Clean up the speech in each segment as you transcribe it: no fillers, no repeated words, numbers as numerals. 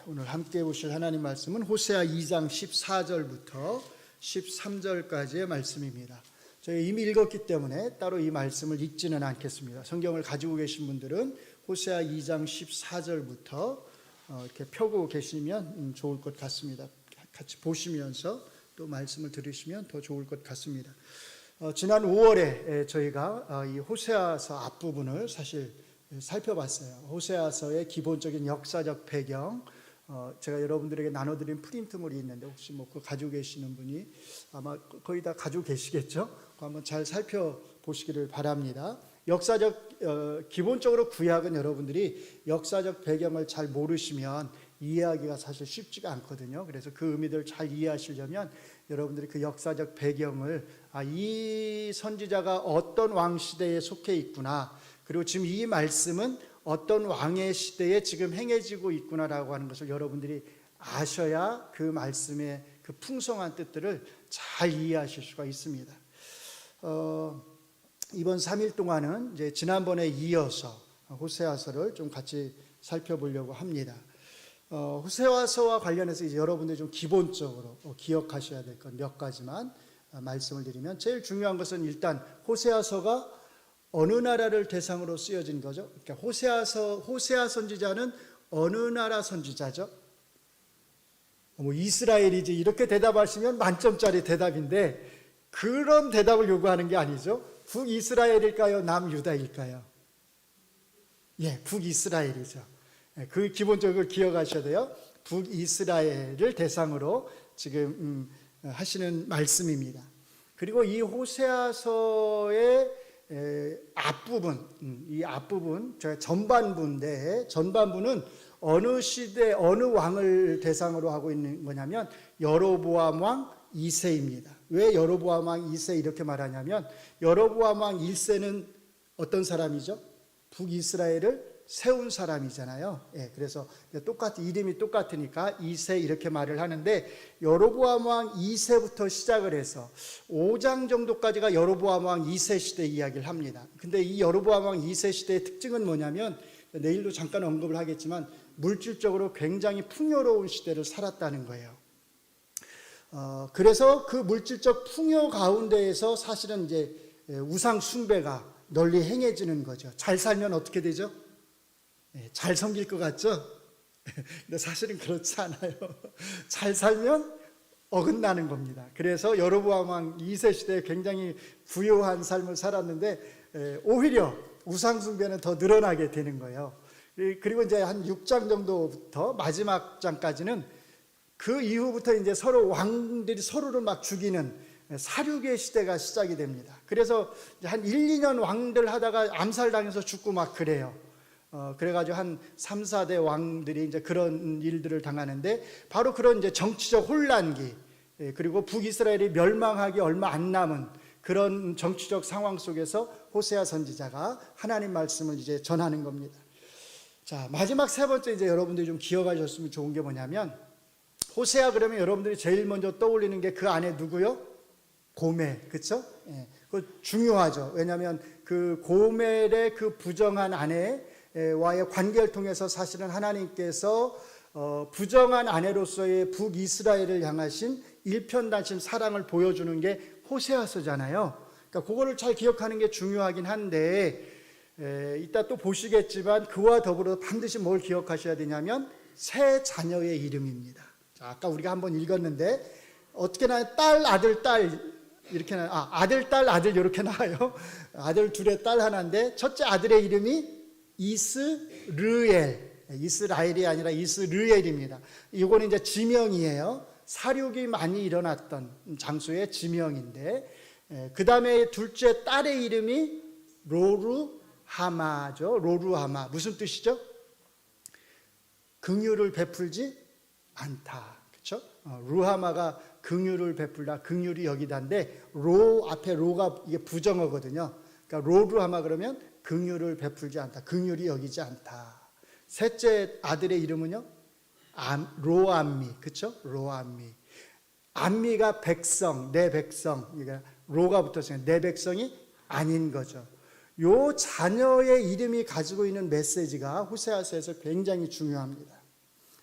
오늘 함께 보실 하나님 말씀은 호세아 2장 14절부터 13절까지의 말씀입니다. 저희 이미 읽었기 때문에 따로 이 말씀을 읽지는 않겠습니다. 성경을 가지고 계신 분들은 호세아 2장 14절부터 이렇게 펴고 계시면 좋을 것 같습니다. 같이 보시면서 또 말씀을 들으시면 더 좋을 것 같습니다. 지난 5월에 저희가 이 호세아서 앞부분을 사실 살펴봤어요. 호세아서의 기본적인 역사적 배경, 제가 여러분들에게 나눠드린 프린트물이 있는데 혹시 그거 가지고 계시는 분이 아마 거의 다 가지고 계시겠죠? 한번 잘 살펴보시기를 바랍니다. 역사적 기본적으로 구약은 여러분들이 역사적 배경을 잘 모르시면 이해하기가 사실 쉽지가 않거든요. 그래서 그 의미들을 잘 이해하시려면 여러분들이 그 역사적 배경을 이 선지자가 어떤 왕 시대에 속해 있구나, 그리고 지금 이 말씀은 어떤 왕의 시대에 지금 행해지고 있구나라고 하는 것을 여러분들이 아셔야 그 말씀의 그 풍성한 뜻들을 잘 이해하실 수가 있습니다. 이번 3일 동안은 이제 지난번에 이어서 호세아서를 좀 같이 살펴보려고 합니다. 호세아서와 관련해서 이제 여러분들이 좀 기본적으로 기억하셔야 될 것 몇 가지만 말씀을 드리면, 제일 중요한 것은 일단 호세아서가 어느 나라를 대상으로 쓰여진 거죠? 그러니까 호세아 선지자는 어느 나라 선지자죠? 이스라엘이지 이렇게 대답하시면 만점짜리 대답인데 그런 대답을 요구하는 게 아니죠. 북이스라엘일까요? 남유다일까요? 북이스라엘이죠. 그 기본적으로 기억하셔야 돼요. 북이스라엘을 대상으로 지금 하시는 말씀입니다. 그리고 이 호세아서의 앞부분, 이 앞부분, 전반부인데, 전반부는 어느 시대, 어느 왕을 대상으로 하고 있는 거냐면 여로보암 왕 2세입니다. 왜 여로보암 왕 2세 이렇게 말하냐면, 여로보암 왕 1세는 어떤 사람이죠? 북이스라엘을 세운 사람이잖아요. 그래서 이름이 똑같으니까 2세 이렇게 말을 하는데, 여로보암 왕 2세부터 시작을 해서 5장 정도까지가 여로보암 왕 2세 시대 이야기를 합니다. 근데 이 여로보암 왕 2세 시대의 특징은 뭐냐면, 내일도 잠깐 언급을 하겠지만 물질적으로 굉장히 풍요로운 시대를 살았다는 거예요. 그래서 그 물질적 풍요 가운데에서 사실은 이제 우상 숭배가 널리 행해지는 거죠. 잘 살면 어떻게 되죠? 잘 섬길 것 같죠? 근데 사실은 그렇지 않아요. 잘 살면 어긋나는 겁니다. 그래서 여로보암 왕 2세 시대에 굉장히 부유한 삶을 살았는데 오히려 우상 숭배는 더 늘어나게 되는 거예요. 그리고 이제 한 6장 정도부터 마지막 장까지는 그 이후부터 이제 서로 왕들이 서로를 막 죽이는 사륙의 시대가 시작이 됩니다. 그래서 한 1, 2년 왕들 하다가 암살당해서 죽고 막 그래요. 그래가지고 한 3, 4대 왕들이 이제 그런 일들을 당하는데, 바로 그런 이제 정치적 혼란기, 그리고 북이스라엘이 멸망하기 얼마 안 남은 그런 정치적 상황 속에서 호세아 선지자가 하나님 말씀을 이제 전하는 겁니다. 자, 마지막 세 번째 이제 여러분들이 좀 기억하셨으면 좋은 게 뭐냐면, 호세아 그러면 여러분들이 제일 먼저 떠올리는 게 그 안에 누구요? 고멜, 그렇죠? 그 중요하죠. 왜냐하면 그 고멜의 그 부정한 아내와의 관계를 통해서 사실은 하나님께서 부정한 아내로서의 북이스라엘을 향하신 일편단심 사랑을 보여주는 게 호세아서잖아요. 그러니까 그거를 잘 기억하는 게 중요하긴 한데, 이따 또 보시겠지만 그와 더불어 반드시 뭘 기억하셔야 되냐면 세 자녀의 이름입니다. 자, 아까 우리가 한번 읽었는데 어떻게 나와요? 딸, 아들, 딸 이렇게 나와요. 아들, 딸, 아들 이렇게 나와요. 아들 둘에 딸 하나인데, 첫째 아들의 이름이 이스르엘, 이스라엘이 아니라 이스르엘입니다. 이거는 이제 지명이에요. 사륙이 많이 일어났던 장소의 지명인데, 그 다음에 둘째 딸의 이름이 로루하마죠. 로루하마. 무슨 뜻이죠? 긍휼을 베풀지 않다. 그렇죠? 루하마가 긍휼을 베풀다, 긍휼이 여기다인데, 로 앞에 로가 이게 부정어거든요. 그러니까 로루하마 그러면 긍휼을 베풀지 않다, 긍휼이 여기지 않다. 셋째 아들의 이름은요, 로암미, 그렇죠? 로암미. 암미가 백성, 내 백성. 그러니까 로가 붙었으니까 내 백성이 아닌 거죠. 요 자녀의 이름이 가지고 있는 메시지가 호세아서에서 굉장히 중요합니다.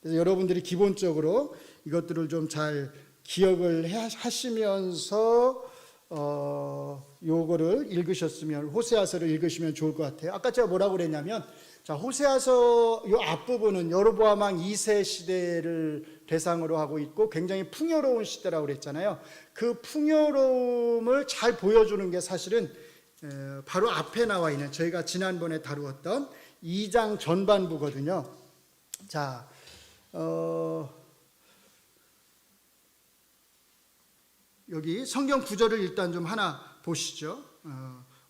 그래서 여러분들이 기본적으로 이것들을 좀 잘 기억을 하시면서 요거를 읽으셨으면, 호세아서를 읽으시면 좋을 것 같아요. 아까 제가 뭐라고 그랬냐면, 자, 호세아서 요 앞부분은 여로보암 왕 2세 시대를 대상으로 하고 있고 굉장히 풍요로운 시대라고 그랬잖아요. 그 풍요로움을 잘 보여주는 게 사실은 바로 앞에 나와 있는, 저희가 지난번에 다루었던 2장 전반부거든요. 자, 여기 성경 구절을 일단 좀 하나 보시죠.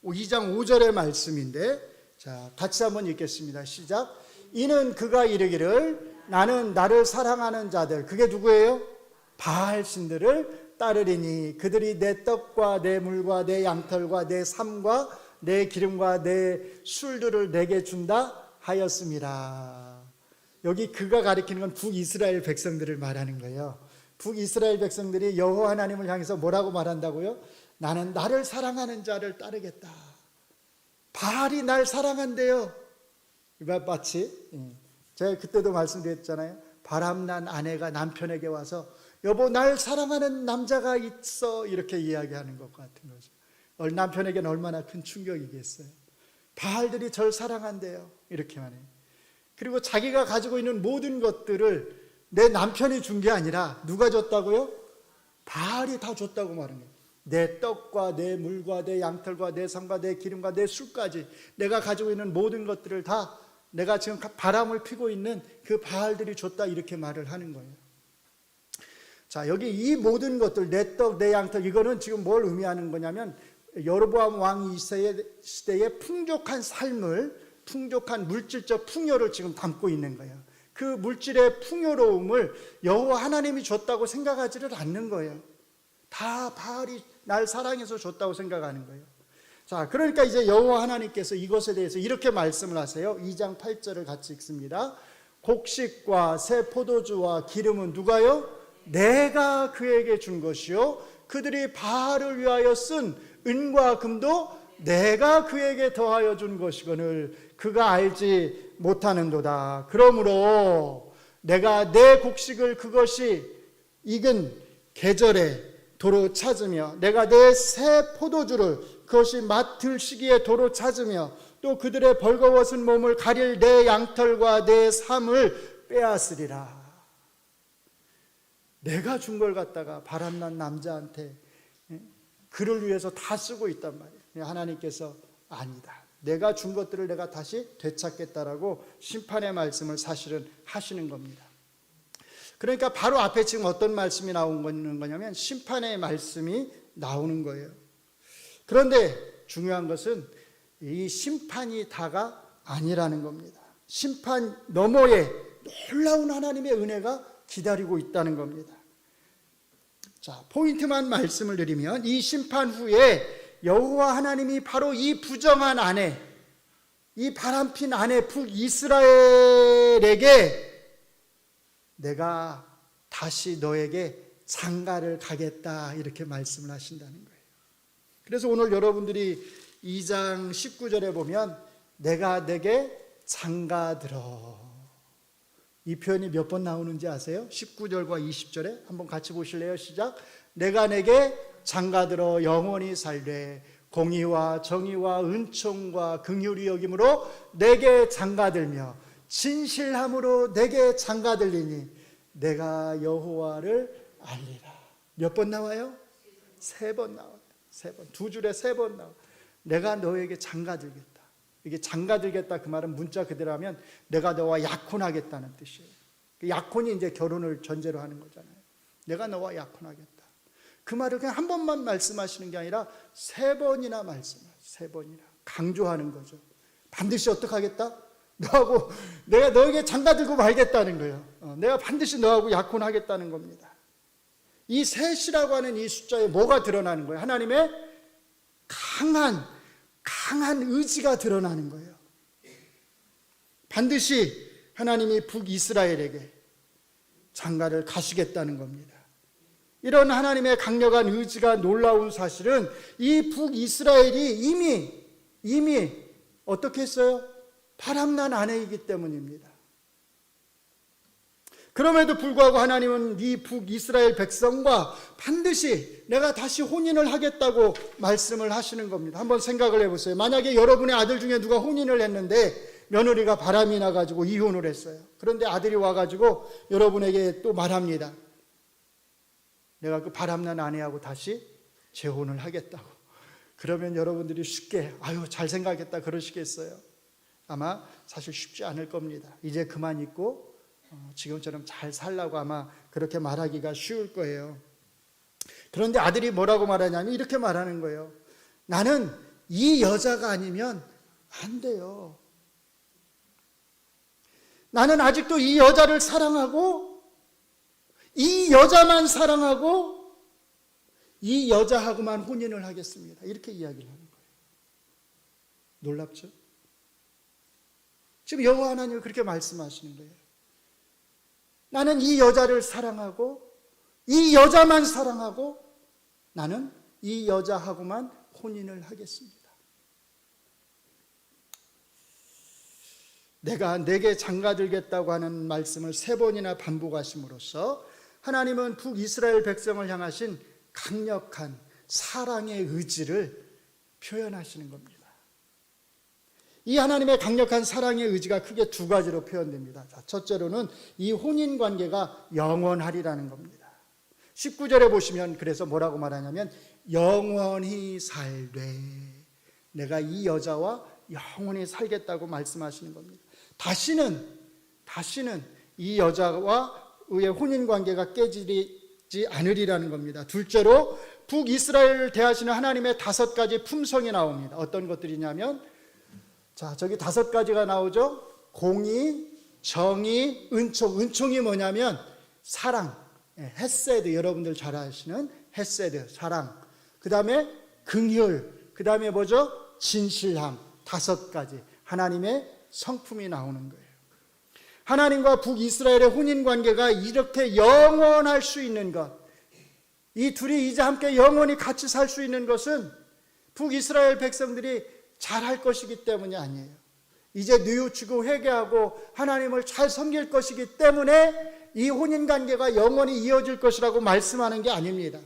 2장 5절의 말씀인데, 자, 같이 한번 읽겠습니다. 시작. 이는 그가 이르기를 나는 나를 사랑하는 자들, 그게 누구예요? 바알 신들을 따르리니 그들이 내 떡과 내 물과 내 양털과 내 삶과 내 기름과 내 술들을 내게 준다 하였습니다. 여기 그가 가리키는 건 북이스라엘 백성들을 말하는 거예요. 북이스라엘 백성들이 여호와 하나님을 향해서 뭐라고 말한다고요? 나는 나를 사랑하는 자를 따르겠다. 바알이 날 사랑한대요. 마치 제가 그때도 말씀드렸잖아요. 바람난 아내가 남편에게 와서 여보 날 사랑하는 남자가 있어, 이렇게 이야기하는 것 같은 거죠. 남편에게는 얼마나 큰 충격이겠어요. 바알들이 절 사랑한대요, 이렇게 말해요. 그리고 자기가 가지고 있는 모든 것들을 내 남편이 준 게 아니라 누가 줬다고요? 바알이 다 줬다고 말하는 거예요. 내 떡과 내 물과 내 양털과 내 삶과 내 기름과 내 술까지, 내가 가지고 있는 모든 것들을 다 내가 지금 바람을 피고 있는 그 바알들이 줬다, 이렇게 말을 하는 거예요. 자, 여기 이 모든 것들, 내 떡, 내 양털, 이거는 지금 뭘 의미하는 거냐면 여로보암 왕 2세의 시대의 풍족한 삶을, 풍족한 물질적 풍요를 지금 담고 있는 거예요. 그 물질의 풍요로움을 여호와 하나님이 줬다고 생각하지를 않는 거예요. 다 바알이 날 사랑해서 줬다고 생각하는 거예요. 자, 그러니까 이제 여호와 하나님께서 이것에 대해서 이렇게 말씀을 하세요. 2장 8절을 같이 읽습니다. 곡식과 새 포도주와 기름은 누가요? 내가 그에게 준 것이요 그들이 바알을 위하여 쓴 은과 금도 내가 그에게 더하여 준 것이거늘 그가 알지 못하는도다. 그러므로 내가 내 곡식을 그것이 익은 계절에 도로 찾으며 내가 내 새 포도주를 그것이 맡을 시기에 도로 찾으며 또 그들의 벌거벗은 몸을 가릴 내 양털과 내 삶을 빼앗으리라. 내가 준 걸 갖다가 바람난 남자한테 그를 위해서 다 쓰고 있단 말이에요. 하나님께서 아니다. 내가 준 것들을 내가 다시 되찾겠다라고 심판의 말씀을 사실은 하시는 겁니다. 그러니까 바로 앞에 지금 어떤 말씀이 나오는 거냐면 심판의 말씀이 나오는 거예요. 그런데 중요한 것은 이 심판이 다가 아니라는 겁니다. 심판 너머에 놀라운 하나님의 은혜가 기다리고 있다는 겁니다. 자, 포인트만 말씀을 드리면 이 심판 후에 여호와 하나님이 바로 이 부정한 아내, 이 바람핀 아내 북이스라엘에게 내가 다시 너에게 장가를 가겠다, 이렇게 말씀을 하신다는 거예요. 그래서 오늘 여러분들이 2장 19절에 보면 내가 내게 장가들어, 이 표현이 몇 번 나오는지 아세요? 19절과 20절에 한번 같이 보실래요? 시작. 내가 내게 장가들어 영원히 살되 공의와 정의와 은총과 긍휼이 여김으로 내게 장가들며 진실함으로 내게 장가들리니 내가 여호와를 알리라. 몇 번 나와요? 3번 나와요. 3번. 2줄에 3번 나와요. 내가 너에게 장가들겠다. 이게 장가들겠다, 그 말은 문자 그대로 하면 내가 너와 약혼하겠다는 뜻이에요. 약혼이 이제 결혼을 전제로 하는 거잖아요. 내가 너와 약혼하겠다. 그 말을 그냥 한 번만 말씀하시는 게 아니라 3번이나 말씀하세요. 3번이나 강조하는 거죠. 반드시 어떻게 하겠다? 너하고 내가 너에게 장가들고 말겠다는 거예요. 내가 반드시 너하고 약혼하겠다는 겁니다. 이 셋이라고 하는 이 숫자에 뭐가 드러나는 거예요? 하나님의 강한 의지가 드러나는 거예요. 반드시 하나님이 북이스라엘에게 장가를 가시겠다는 겁니다. 이런 하나님의 강력한 의지가 놀라운 사실은 이 북이스라엘이 이미 어떻게 했어요? 바람난 아내이기 때문입니다. 그럼에도 불구하고 하나님은 이 북이스라엘 백성과 반드시 내가 다시 혼인을 하겠다고 말씀을 하시는 겁니다. 한번 생각을 해보세요. 만약에 여러분의 아들 중에 누가 혼인을 했는데 며느리가 바람이 나가지고 이혼을 했어요. 그런데 아들이 와가지고 여러분에게 또 말합니다. 내가 그 바람난 아내하고 다시 재혼을 하겠다고. 그러면 여러분들이 쉽게 아유 잘 생각했다 그러시겠어요? 아마 사실 쉽지 않을 겁니다. 이제 그만 있고 지금처럼 잘 살라고 아마 그렇게 말하기가 쉬울 거예요. 그런데 아들이 뭐라고 말하냐면 이렇게 말하는 거예요. 나는 이 여자가 아니면 안 돼요. 나는 아직도 이 여자를 사랑하고 이 여자만 사랑하고 이 여자하고만 혼인을 하겠습니다. 이렇게 이야기를 하는 거예요. 놀랍죠? 지금 여호와 하나님은 그렇게 말씀하시는 거예요. 나는 이 여자를 사랑하고 이 여자만 사랑하고 나는 이 여자하고만 혼인을 하겠습니다. 내가 내게 장가들겠다고 하는 말씀을 3번이나 반복하심으로써 하나님은 북이스라엘 백성을 향하신 강력한 사랑의 의지를 표현하시는 겁니다. 이 하나님의 강력한 사랑의 의지가 크게 2가지로 표현됩니다. 첫째로는 이 혼인 관계가 영원하리라는 겁니다. 19절에 보시면 그래서 뭐라고 말하냐면 영원히 살되 내가 이 여자와 영원히 살겠다고 말씀하시는 겁니다. 다시는 이 여자와의 혼인 관계가 깨지지 않으리라는 겁니다. 둘째로 북이스라엘을 대하시는 하나님의 5가지 품성이 나옵니다. 어떤 것들이냐면 자, 저기 5가지가 나오죠. 공의, 정의, 은총. 은총이 뭐냐면 사랑, 헤세드, 여러분들 잘 아시는 헤세드, 사랑. 그 다음에 긍휼, 그 다음에 뭐죠? 진실함. 5가지 하나님의 성품이 나오는 거예요. 하나님과 북이스라엘의 혼인관계가 이렇게 영원할 수 있는 것, 이 둘이 이제 함께 영원히 같이 살 수 있는 것은 북이스라엘 백성들이 잘할 것이기 때문이 아니에요. 이제 뉘우치고 회개하고 하나님을 잘 섬길 것이기 때문에 이 혼인관계가 영원히 이어질 것이라고 말씀하는 게 아닙니다.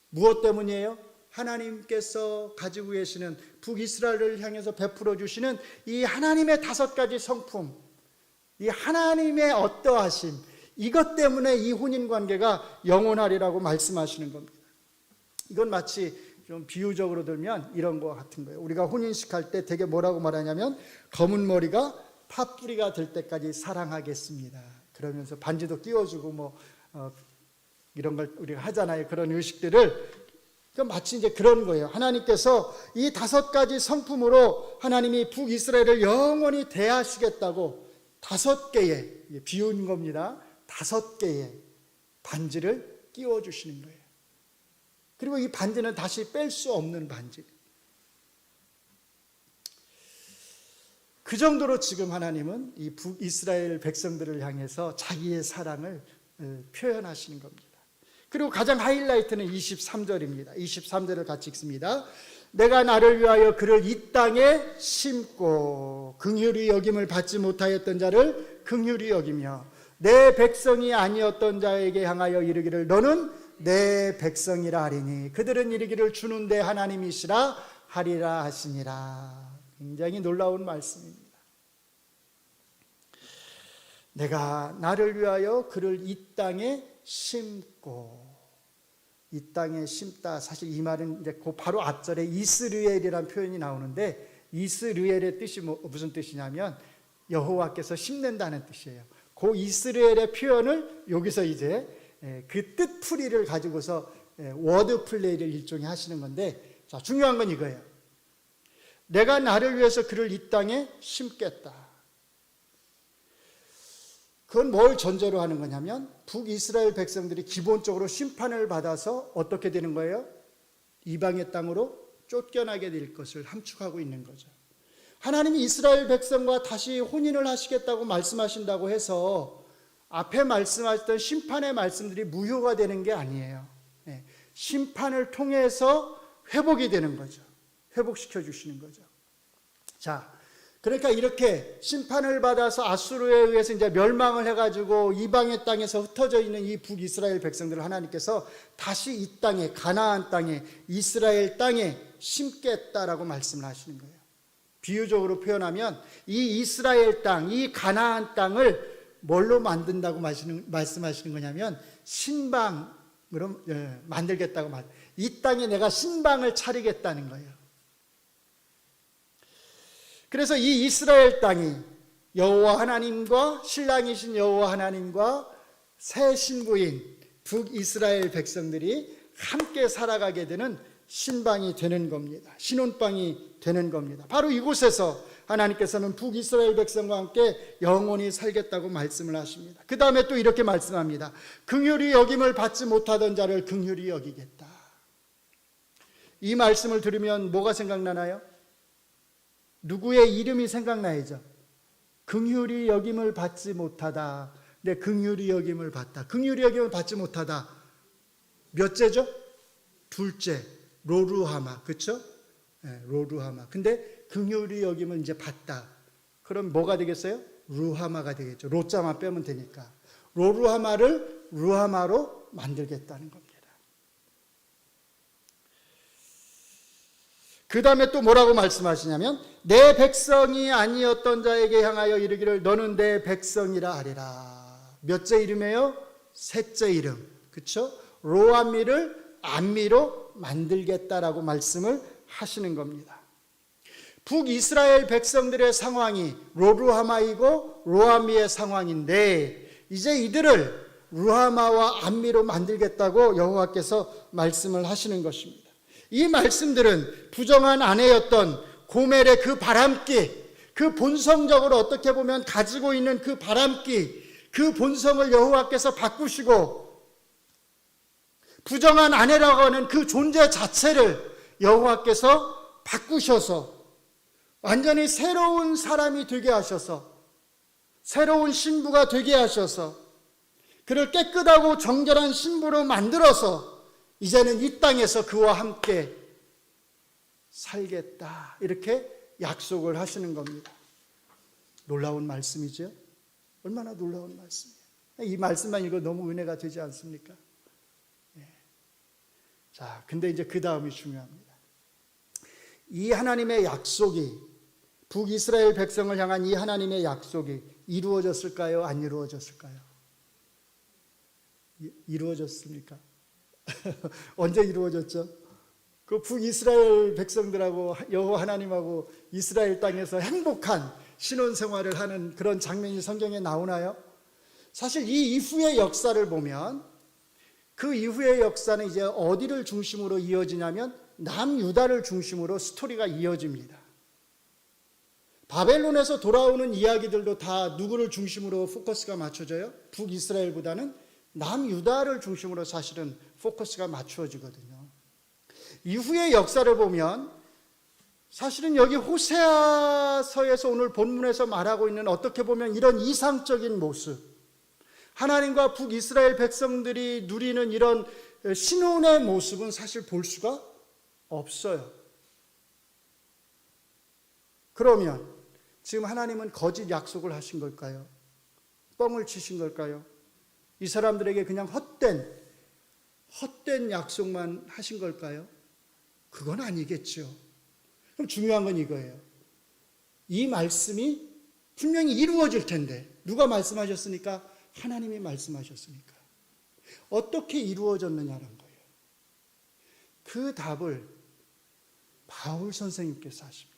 무엇 때문이에요? 하나님께서 가지고 계시는 북이스라엘을 향해서 베풀어 주시는 이 하나님의 5가지 성품, 이 하나님의 어떠하심, 이것 때문에 이 혼인관계가 영원하리라고 말씀하시는 겁니다. 이건 마치 좀 비유적으로 들면 이런 거 같은 거예요. 우리가 혼인식 할 때 되게 뭐라고 말하냐면 검은 머리가 팥뿌리가 될 때까지 사랑하겠습니다. 그러면서 반지도 끼워주고 이런 걸 우리가 하잖아요. 그런 의식들을 마치 이제 그런 거예요. 하나님께서 이 5가지 성품으로 하나님이 북이스라엘을 영원히 대하시겠다고 5개의 비운 겁니다. 5개의 반지를 끼워주시는 거예요. 그리고 이 반지는 다시 뺄 수 없는 반지. 그 정도로 지금 하나님은 이 북이스라엘 백성들을 향해서 자기의 사랑을 표현하시는 겁니다. 그리고 가장 하이라이트는 23절입니다. 23절을 같이 읽습니다. 내가 나를 위하여 그를 이 땅에 심고 긍휼히 여김을 받지 못하였던 자를 긍휼히 여기며 내 백성이 아니었던 자에게 향하여 이르기를 너는 내 백성이라 하리니 그들은 이르기를 주는 내 하나님이시라 하리라 하시니라. 굉장히 놀라운 말씀입니다. 내가 나를 위하여 그를 이 땅에 심고, 이 땅에 심다. 사실 이 말은 이제 그 바로 앞절에 이스르엘이라는 표현이 나오는데 이스르엘의 뜻이 무슨 뜻이냐면 여호와께서 심는다는 뜻이에요. 그 이스라엘의 표현을 여기서 이제 그 뜻풀이를 가지고서 워드 플레이를 일종의 하시는 건데, 자, 중요한 건 이거예요. 내가 나를 위해서 그를 이 땅에 심겠다. 그건 뭘 전제로 하는 거냐면 북이스라엘 백성들이 기본적으로 심판을 받아서 어떻게 되는 거예요? 이방의 땅으로 쫓겨나게 될 것을 함축하고 있는 거죠. 하나님이 이스라엘 백성과 다시 혼인을 하시겠다고 말씀하신다고 해서 앞에 말씀하셨던 심판의 말씀들이 무효가 되는 게 아니에요. 심판을 통해서 회복이 되는 거죠. 회복시켜 주시는 거죠. 자, 그러니까 이렇게 심판을 받아서 아수르에 의해서 이제 멸망을 해가지고 이방의 땅에서 흩어져 있는 이 북이스라엘 백성들을 하나님께서 다시 이 땅에, 가나안 땅에, 이스라엘 땅에 심겠다라고 말씀을 하시는 거예요. 비유적으로 표현하면 이 이스라엘 땅, 이 가나안 땅을 뭘로 만든다고 말씀하시는 거냐면 신방으로 만들겠다고 이 땅에 내가 신방을 차리겠다는 거예요. 그래서 이 이스라엘 땅이 여호와 하나님과 신랑이신 여호와 하나님과 새 신부인 북이스라엘 백성들이 함께 살아가게 되는 신방이 되는 겁니다. 신혼방이 되는 겁니다. 바로 이곳에서 하나님께서는 북이스라엘 백성과 함께 영원히 살겠다고 말씀을 하십니다. 그 다음에 또 이렇게 말씀합니다. 긍휼히 여김을 받지 못하던 자를 긍휼히 여기겠다. 이 말씀을 들으면 뭐가 생각나나요? 누구의 이름이 생각나야죠. 긍휼히 여김을 받지 못하다. 네, 긍휼히 여김을 받다. 긍휼히 여김을 받지 못하다. 몇째죠? 둘째. 로루하마. 그렇죠? 네, 로루하마. 근데 긍휼히 여김을 이제 받다. 그럼 뭐가 되겠어요? 루하마가 되겠죠. 로자만 빼면 되니까. 로루하마를 루하마로 만들겠다는 겁니다. 그 다음에 또 뭐라고 말씀하시냐면 내 백성이 아니었던 자에게 향하여 이르기를 너는 내 백성이라 하리라. 몇째 이름이에요? 셋째 이름. 그렇죠? 로암미를 암미로 만들겠다라고 말씀을 하시는 겁니다. 북이스라엘 백성들의 상황이 로루하마이고 로암미의 상황인데 이제 이들을 루하마와 암미로 만들겠다고 여호와께서 말씀을 하시는 것입니다. 이 말씀들은 부정한 아내였던 고멜의 그 바람기, 그 본성적으로 어떻게 보면 가지고 있는 그 바람기, 그 본성을 여호와께서 바꾸시고 부정한 아내라고 하는 그 존재 자체를 여호와께서 바꾸셔서 완전히 새로운 사람이 되게 하셔서 새로운 신부가 되게 하셔서 그를 깨끗하고 정결한 신부로 만들어서 이제는 이 땅에서 그와 함께 살겠다 이렇게 약속을 하시는 겁니다. 놀라운 말씀이죠. 얼마나 놀라운 말씀이에요. 이 말씀만 읽어도 너무 은혜가 되지 않습니까? 네. 자, 근데 이제 그 다음이 중요합니다. 이 하나님의 약속이 북이스라엘 백성을 향한 이 하나님의 약속이 이루어졌을까요? 안 이루어졌을까요? 이루어졌습니까? 언제 이루어졌죠? 그 북이스라엘 백성들하고 여호와 하나님하고 이스라엘 땅에서 행복한 신혼생활을 하는 그런 장면이 성경에 나오나요? 사실 이 이후의 역사를 보면 그 이후의 역사는 이제 어디를 중심으로 이어지냐면 남유다를 중심으로 스토리가 이어집니다. 바벨론에서 돌아오는 이야기들도 다 누구를 중심으로 포커스가 맞춰져요? 북이스라엘보다는 남유다를 중심으로 사실은 포커스가 맞추어지거든요. 이후의 역사를 보면 사실은 여기 호세아서에서 오늘 본문에서 말하고 있는 어떻게 보면 이런 이상적인 모습, 하나님과 북이스라엘 백성들이 누리는 이런 신혼의 모습은 사실 볼 수가 없어요. 그러면 지금 하나님은 거짓 약속을 하신 걸까요? 뻥을 치신 걸까요? 이 사람들에게 그냥 헛된 약속만 하신 걸까요? 그건 아니겠죠. 그럼 중요한 건 이거예요. 이 말씀이 분명히 이루어질 텐데 누가 말씀하셨으니까? 하나님이 말씀하셨으니까. 어떻게 이루어졌느냐는 거예요. 그 답을 바울 선생님께서 하십니다.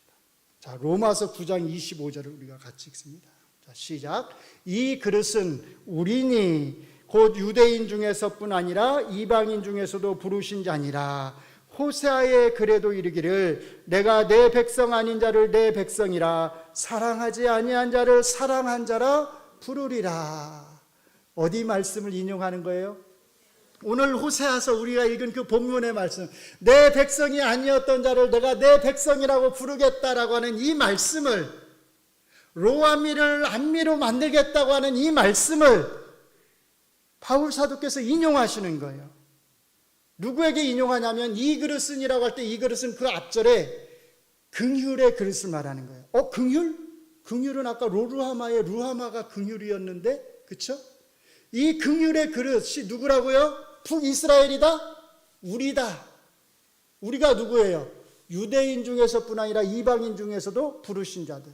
자, 로마서 9장 25절을 우리가 같이 읽습니다. 자, 시작. 이 그릇은 우리니 곧 유대인 중에서뿐 아니라 이방인 중에서도 부르신 자니라. 호세아의 글에도 이르기를 내가 내 백성 아닌 자를 내 백성이라 사랑하지 아니한 자를 사랑한 자라 부르리라. 어디 말씀을 인용하는 거예요? 오늘 호세아서 우리가 읽은 그 본문의 말씀, 내 백성이 아니었던 자를 내가 내 백성이라고 부르겠다라고 하는 이 말씀을, 로암미를 암미로 만들겠다고 하는 이 말씀을 바울 사도께서 인용하시는 거예요. 누구에게 인용하냐면 이 그릇은이라고 할 때 이 그릇은 그 앞절에 긍휼의 그릇을 말하는 거예요. 긍휼? 긍휼은 아까 로루하마의 루하마가 긍휼이었는데, 그렇죠? 이 긍휼의 그릇이 누구라고요? 북이스라엘이다? 우리다. 우리가 누구예요? 유대인 중에서뿐 아니라 이방인 중에서도 부르신 자들.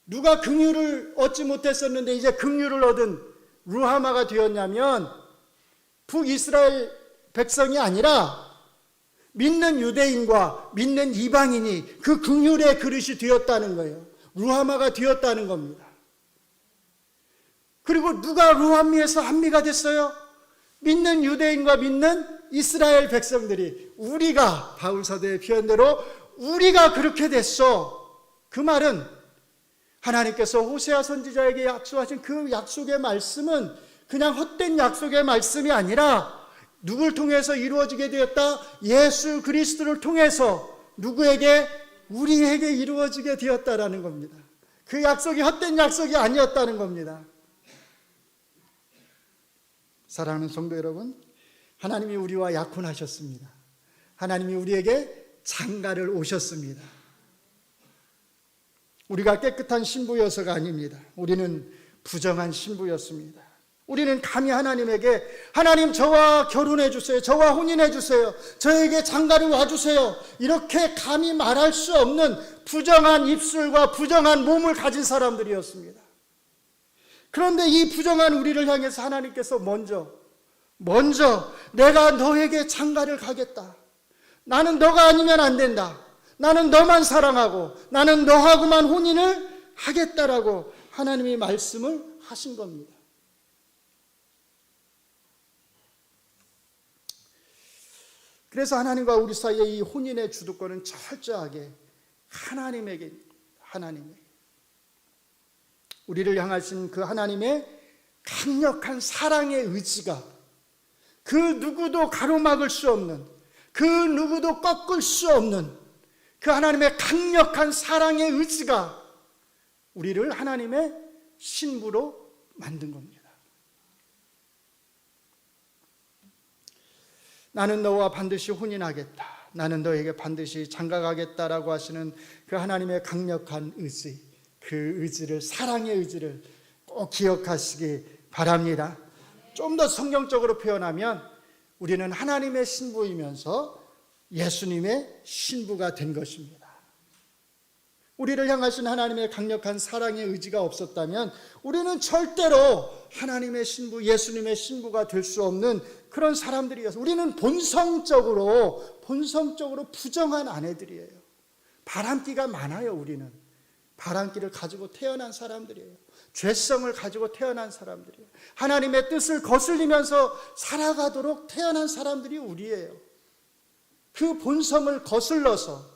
누가 긍휼을 얻지 못했었는데 이제 긍휼을 얻은 루하마가 되었냐면 북이스라엘 백성이 아니라 믿는 유대인과 믿는 이방인이 그 긍휼의 그릇이 되었다는 거예요. 루하마가 되었다는 겁니다. 그리고 누가 루하미에서 한미가 됐어요? 믿는 유대인과 믿는 이스라엘 백성들이, 우리가, 바울 사도의 표현대로 우리가 그렇게 됐어. 그 말은 하나님께서 호세아 선지자에게 약속하신 그 약속의 말씀은 그냥 헛된 약속의 말씀이 아니라 누굴 통해서 이루어지게 되었다? 예수 그리스도를 통해서 누구에게? 우리에게 이루어지게 되었다라는 겁니다. 그 약속이 헛된 약속이 아니었다는 겁니다. 사랑하는 성도 여러분, 하나님이 우리와 약혼하셨습니다. 하나님이 우리에게 장가를 오셨습니다. 우리가 깨끗한 신부여서가 아닙니다. 우리는 부정한 신부였습니다. 우리는 감히 하나님에게, 하나님 저와 결혼해 주세요, 저와 혼인해 주세요, 저에게 장가를 와주세요, 이렇게 감히 말할 수 없는 부정한 입술과 부정한 몸을 가진 사람들이었습니다. 그런데 이 부정한 우리를 향해서 하나님께서 먼저 내가 너에게 장가를 가겠다, 나는 너가 아니면 안 된다, 나는 너만 사랑하고 나는 너하고만 혼인을 하겠다라고 하나님이 말씀을 하신 겁니다. 그래서 하나님과 우리 사이의 이 혼인의 주도권은 철저하게 하나님에게, 우리를 향하신 그 하나님의 강력한 사랑의 의지가, 그 누구도 가로막을 수 없는, 그 누구도 꺾을 수 없는 그 하나님의 강력한 사랑의 의지가 우리를 하나님의 신부로 만든 겁니다. 나는 너와 반드시 혼인하겠다, 나는 너에게 반드시 장가가겠다라고 하시는 그 하나님의 강력한 의지, 그 의지를, 사랑의 의지를 꼭 기억하시기 바랍니다. 좀 더 성경적으로 표현하면 우리는 하나님의 신부이면서 예수님의 신부가 된 것입니다. 우리를 향하신 하나님의 강력한 사랑의 의지가 없었다면 우리는 절대로 하나님의 신부, 예수님의 신부가 될 수 없는 그런 사람들이어서, 우리는 본성적으로 부정한 아내들이에요. 바람기가 많아요. 우리는 바람기를 가지고 태어난 사람들이에요. 죄성을 가지고 태어난 사람들이에요. 하나님의 뜻을 거슬리면서 살아가도록 태어난 사람들이 우리예요. 그 본성을 거슬러서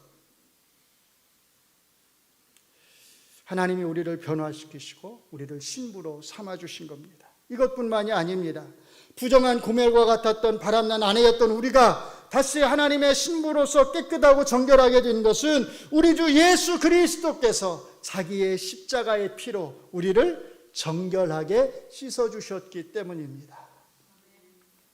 하나님이 우리를 변화시키시고 우리를 신부로 삼아주신 겁니다. 이것뿐만이 아닙니다. 부정한 고멜과 같았던 바람난 아내였던 우리가 다시 하나님의 신부로서 깨끗하고 정결하게 된 것은 우리 주 예수 그리스도께서 자기의 십자가의 피로 우리를 정결하게 씻어주셨기 때문입니다.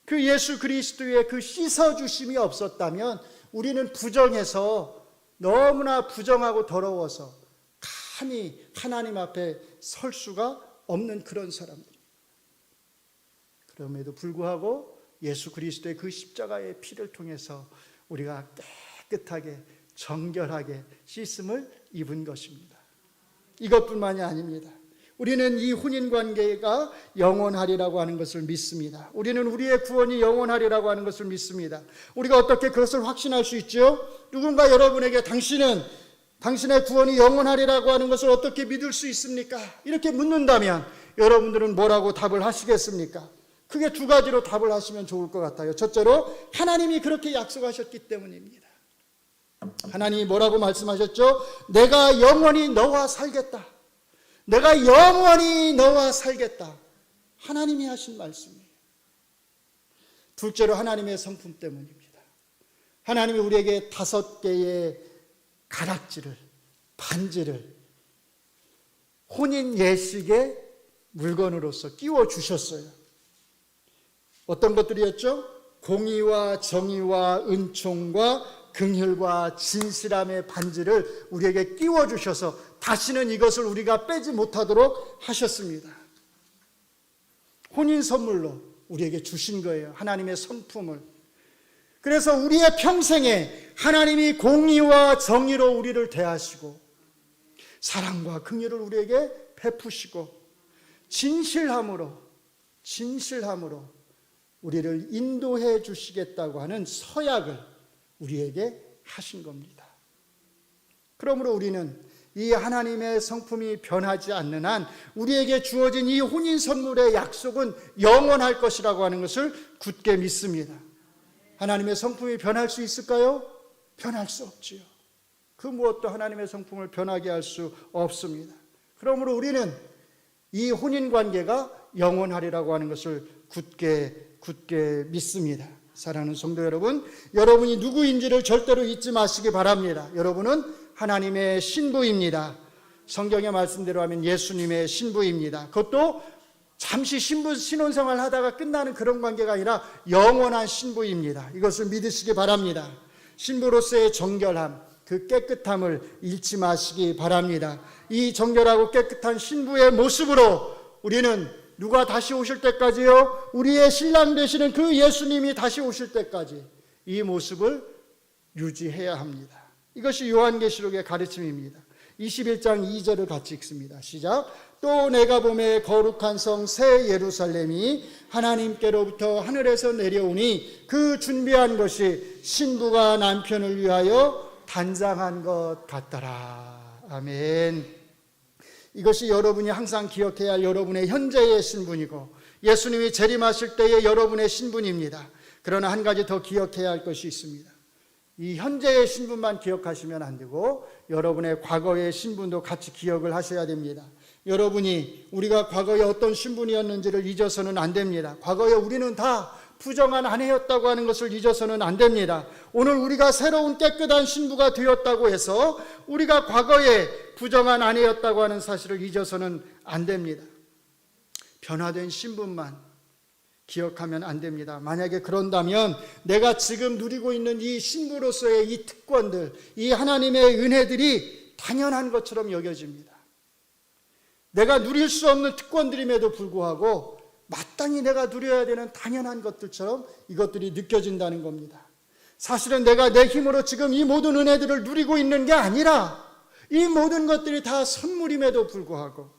그 예수 그리스도의 그 씻어주심이 없었다면 우리는 부정해서, 너무나 부정하고 더러워서 감히 하나님 앞에 설 수가 없는 그런 사람들. 그럼에도 불구하고 예수 그리스도의 그 십자가의 피를 통해서 우리가 깨끗하게 정결하게 씻음을 입은 것입니다. 이것뿐만이 아닙니다. 우리는 이 혼인관계가 영원하리라고 하는 것을 믿습니다. 우리는 우리의 구원이 영원하리라고 하는 것을 믿습니다. 우리가 어떻게 그것을 확신할 수 있죠? 누군가 여러분에게 당신의 구원이 영원하리라고 하는 것을 어떻게 믿을 수 있습니까? 이렇게 묻는다면 여러분들은 뭐라고 답을 하시겠습니까? 크게 두 가지로 답을 하시면 좋을 것 같아요. 첫째로, 하나님이 그렇게 약속하셨기 때문입니다. 하나님이 뭐라고 말씀하셨죠? 내가 영원히 너와 살겠다. 내가 영원히 너와 살겠다. 하나님이 하신 말씀이에요. 둘째로, 하나님의 성품 때문입니다. 하나님이 우리에게 5개의 가락지를, 반지를 혼인 예식의 물건으로서 끼워 주셨어요. 어떤 것들이었죠? 공의와 정의와 은총과 긍휼과 진실함의 반지를 우리에게 끼워 주셔서 다시는 이것을 우리가 빼지 못하도록 하셨습니다. 혼인 선물로 우리에게 주신 거예요. 하나님의 성품을. 그래서 우리의 평생에 하나님이 공의와 정의로 우리를 대하시고 사랑과 긍휼을 우리에게 베푸시고 진실함으로 우리를 인도해 주시겠다고 하는 서약을 우리에게 하신 겁니다. 그러므로 우리는 이 하나님의 성품이 변하지 않는 한 우리에게 주어진 이 혼인 선물의 약속은 영원할 것이라고 하는 것을 굳게 믿습니다. 하나님의 성품이 변할 수 있을까요? 변할 수 없지요. 그 무엇도 하나님의 성품을 변하게 할 수 없습니다. 그러므로 우리는 이 혼인 관계가 영원하리라고 하는 것을 굳게 믿습니다. 사랑하는 성도 여러분, 여러분이 누구인지를 절대로 잊지 마시기 바랍니다. 여러분은 하나님의 신부입니다. 성경의 말씀대로 하면 예수님의 신부입니다. 그것도 잠시 신혼생활 하다가 끝나는 그런 관계가 아니라 영원한 신부입니다. 이것을 믿으시기 바랍니다. 신부로서의 정결함, 그 깨끗함을 잃지 마시기 바랍니다. 이 정결하고 깨끗한 신부의 모습으로 우리는 누가 다시 오실 때까지요, 우리의 신랑 되시는 그 예수님이 다시 오실 때까지 이 모습을 유지해야 합니다. 이것이 요한계시록의 가르침입니다. 21장 2절을 같이 읽습니다. 시작. 또 내가 보매 거룩한 성 새 예루살렘이 하나님께로부터 하늘에서 내려오니 그 준비한 것이 신부가 남편을 위하여 단장한 것 같더라. 아멘. 이것이 여러분이 항상 기억해야 할 여러분의 현재의 신분이고 예수님이 재림하실 때의 여러분의 신분입니다. 그러나 한 가지 더 기억해야 할 것이 있습니다. 이 현재의 신분만 기억하시면 안 되고 여러분의 과거의 신분도 같이 기억을 하셔야 됩니다. 여러분이 우리가 과거에 어떤 신분이었는지를 잊어서는 안 됩니다. 과거에 우리는 다 부정한 아내였다고 하는 것을 잊어서는 안 됩니다. 오늘 우리가 새로운 깨끗한 신부가 되었다고 해서 우리가 과거에 부정한 아내였다고 하는 사실을 잊어서는 안 됩니다. 변화된 신분만 기억하면 안 됩니다. 만약에 그런다면 내가 지금 누리고 있는 이 신부로서의 이 특권들, 이 하나님의 은혜들이 당연한 것처럼 여겨집니다. 내가 누릴 수 없는 특권들임에도 불구하고 마땅히 내가 누려야 되는 당연한 것들처럼 이것들이 느껴진다는 겁니다. 사실은 내가 내 힘으로 지금 이 모든 은혜들을 누리고 있는 게 아니라 이 모든 것들이 다 선물임에도 불구하고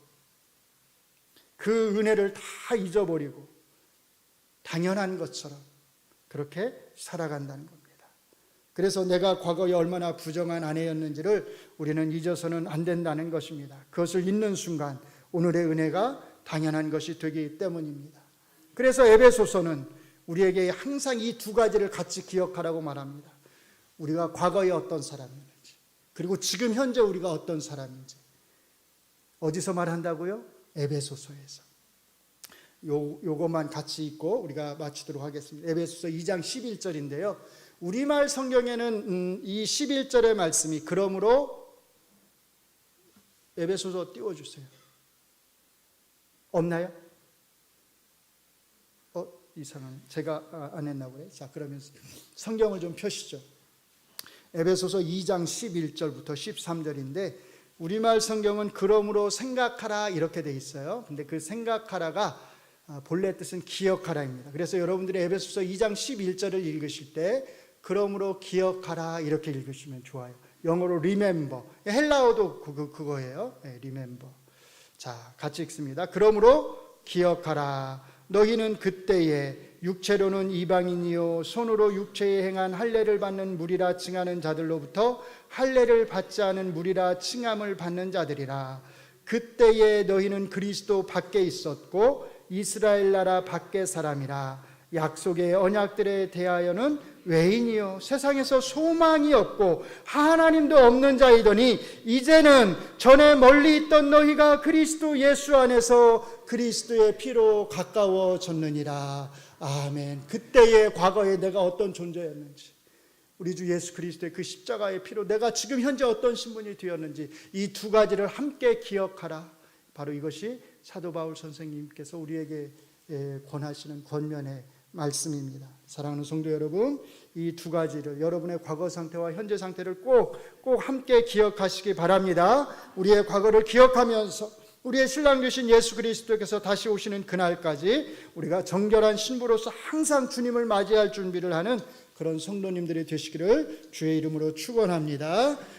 그 은혜를 다 잊어버리고 당연한 것처럼 그렇게 살아간다는 겁니다. 그래서 내가 과거에 얼마나 부정한 아내였는지를 우리는 잊어서는 안 된다는 것입니다. 그것을 잊는 순간 오늘의 은혜가 당연한 것이 되기 때문입니다. 그래서 에베소서는 우리에게 항상 이 두 가지를 같이 기억하라고 말합니다. 우리가 과거에 어떤 사람이었는지, 그리고 지금 현재 우리가 어떤 사람인지. 어디서 말한다고요? 에베소서에서. 요것만 같이 읽고 우리가 마치도록 하겠습니다. 에베소서 2장 11절인데요. 우리말 성경에는 이 11절의 말씀이 그러므로 에베소서 띄워주세요. 없나요? 이상하네. 제가 안 했나 보네. 자, 그러면 성경을 좀 펴시죠. 에베소서 2장 11절부터 13절인데 우리말 성경은 그러므로 생각하라 이렇게 돼 있어요. 근데 그 생각하라가 본래 뜻은 기억하라입니다. 그래서 여러분들이 에베소서 2장 11절을 읽으실 때 그러므로 기억하라 이렇게 읽으시면 좋아요. 영어로 remember. 헬라어도 그거예요. remember. 자, 같이 읽습니다. 그러므로 기억하라. 너희는 그때에 육체로는 이방인이요 손으로 육체에 행한 할례를 받는 무리라 칭하는 자들로부터 할례를 받지 않은 무리라 칭함을 받는 자들이라. 그때에 너희는 그리스도 밖에 있었고 이스라엘 나라 밖의 사람이라. 약속의 언약들에 대하여는 외인이요 세상에서 소망이 없고 하나님도 없는 자이더니 이제는 전에 멀리 있던 너희가 그리스도 예수 안에서 그리스도의 피로 가까워졌느니라. 아멘. 그때의 과거에 내가 어떤 존재였는지, 우리 주 예수 그리스도의 그 십자가의 피로 내가 지금 현재 어떤 신분이 되었는지 이 두 가지를 함께 기억하라. 바로 이것이 사도 바울 선생님께서 우리에게 권하시는 권면의 말씀입니다. 사랑하는 성도 여러분, 이 두 가지를 여러분의 과거 상태와 현재 상태를 꼭 함께 기억하시기 바랍니다. 우리의 과거를 기억하면서 우리의 신랑 되신 예수 그리스도께서 다시 오시는 그날까지 우리가 정결한 신부로서 항상 주님을 맞이할 준비를 하는 그런 성도님들이 되시기를 주의 이름으로 축원합니다.